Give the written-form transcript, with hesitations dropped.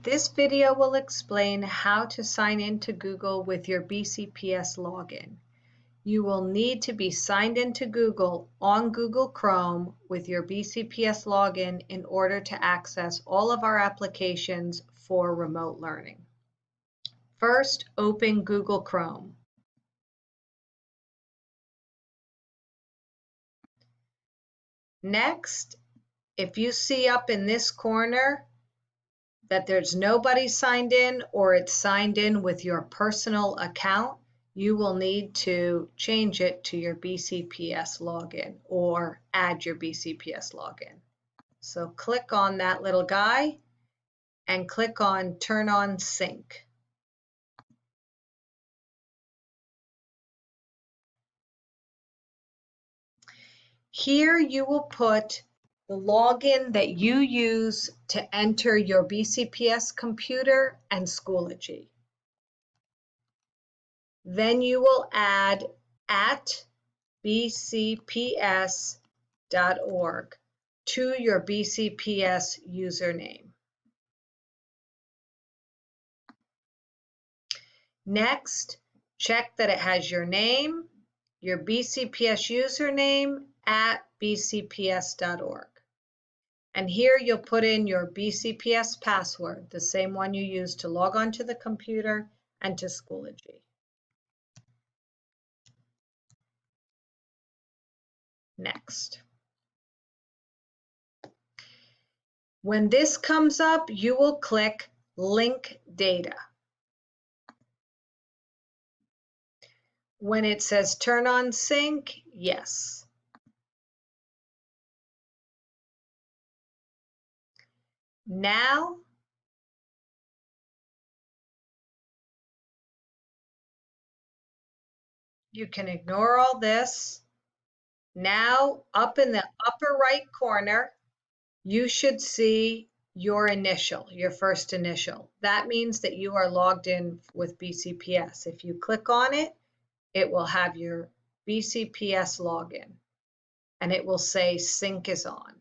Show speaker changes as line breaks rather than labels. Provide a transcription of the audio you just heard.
This video will explain how to sign into Google with your BCPS login. You will need to be signed into Google on Google Chrome with your BCPS login in order to access all of our applications for remote learning. First, open Google Chrome. Next, if you see up in this corner that there's nobody signed in or it's signed in with your personal account, you will need to change it to your BCPS login or add your BCPS login. So click on that little guy and click on Turn on Sync. Here you will put the login that you use to enter your BCPS computer and Schoology. Then you will add @bcps.org to your BCPS username. Next, check that it has your name, your BCPS username @bcps.org. And here you'll put in your BCPS password, the same one you use to log on to the computer and to Schoology. Next. When this comes up, you will click Link Data. When it says Turn on Sync, yes. Now, you can ignore all this. Now, up in the upper right corner, you should see your initial, your first initial. That means that you are logged in with BCPS. If you click on it, it will have your BCPS login, and it will say Sync is on.